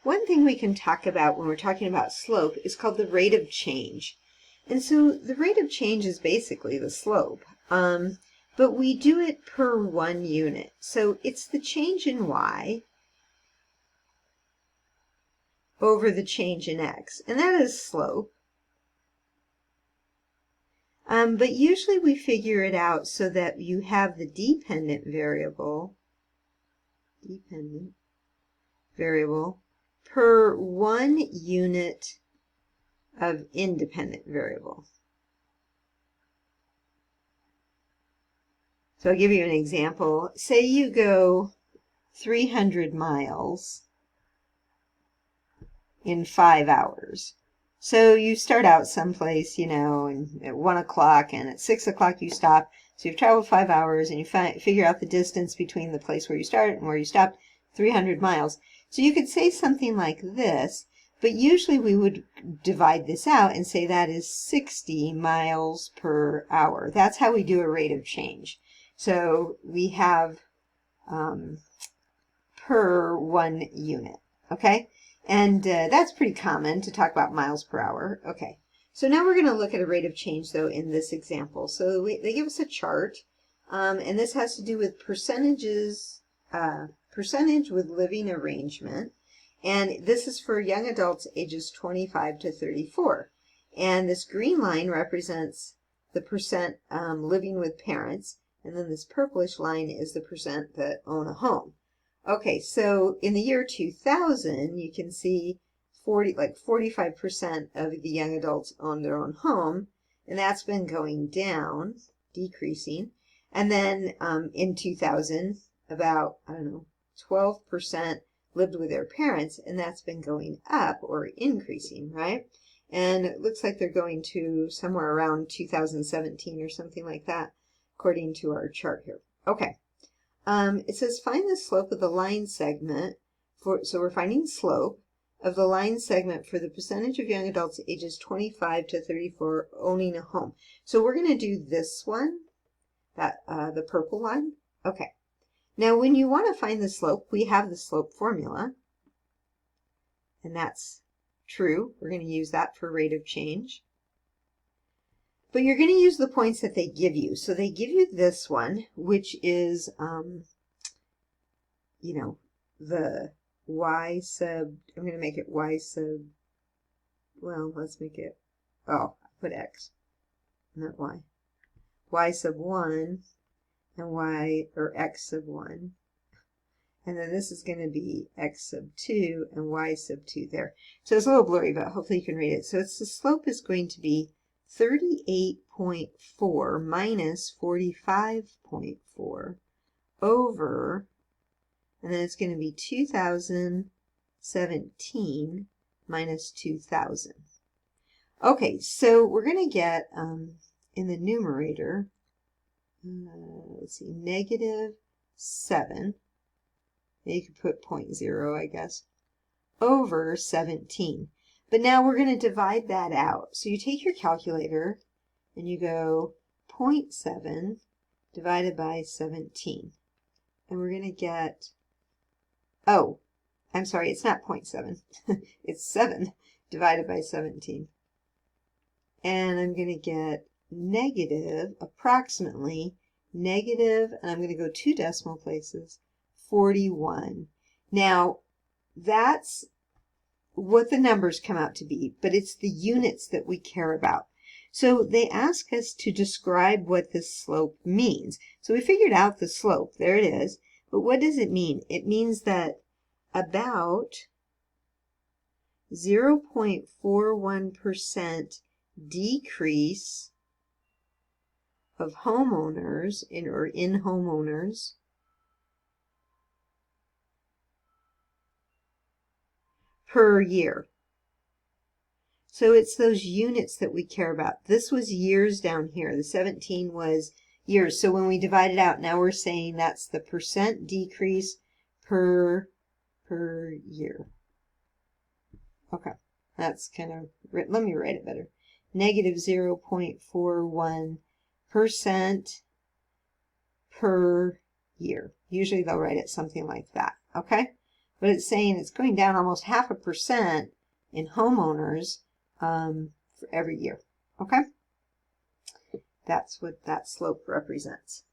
one thing we can talk about when we're talking about slope is called the rate of change. And so the rate of change is basically the slope, but we do it per 1 unit. So it's the change in y over the change in x, and that is slope. But usually we figure it out so that you have the dependent variable per 1 unit of independent variable. So I'll give you an example. Say you go 300 miles in 5 hours. So you start out someplace, you know, and at 1 o'clock, and at 6 o'clock you stop. So you've traveled 5 hours, and you figure out the distance between the place where you started and where you stopped, 300 miles. So you could say something like this, but usually we would divide this out and say that is 60 miles per hour. That's how we do a rate of change. So we have per 1 unit, okay? And that's pretty common to talk about miles per hour. Okay, so now we're going to look at a rate of change, though, in this example. So they give us a chart, and this has to do with percentages, percentage with living arrangement. And this is for young adults ages 25 to 34. And this green line represents the percent living with parents, and then this purplish line is the percent that own a home. Okay, so in the year 2000, you can see 45% of the young adults own their own home, and that's been going down, decreasing. And then in 2000, about, 12% lived with their parents, and that's been going up or increasing, right? And it looks like they're going to somewhere around 2017 or something like that, according to our chart here. Okay. It says find the slope of the line segment so we're finding slope of the line segment for the percentage of young adults ages 25 to 34 owning a home. So we're going to do this one, the purple line. Okay. Now when you want to find the slope, we have the slope formula, and that's true. We're going to use that for rate of change. But you're going to use the points that they give you. So they give you this one, which is, the y sub, I'm going to make it y sub, well, let's make it, I put x, not y. Y sub 1 and y, or x sub 1. And then this is going to be x sub 2 and y sub 2 there. So it's a little blurry, but hopefully you can read it. So the slope is going to be 38.4 minus 45.4 over, and then it's going to be 2017 minus 2000. Okay, so we're going to get, in the numerator, let's see, -7, you could put 0.0, I guess, over 17. But now we're going to divide that out. So you take your calculator and you go 0.7 divided by 17. And we're going to get, I'm sorry, it's not 0.7. It's 7 divided by 17. And I'm going to get approximately negative, and I'm going to go 2 decimal places, 41. Now, that's what the numbers come out to be, but it's the units that we care about. So they ask us to describe what this slope means. So we figured out the slope. There it is. But what does it mean? It means that about 0.41% decrease of homeowners in homeowners per year. So it's those units that we care about. This was years down here. The 17 was years. So when we divide it out, now we're saying that's the percent decrease per year. Okay, that's kind of, let me write it better. Negative 0.41% per year. Usually they'll write it something like that, okay? but it's saying it's going down almost 0.5% in homeowners for every year. Okay? That's what that slope represents.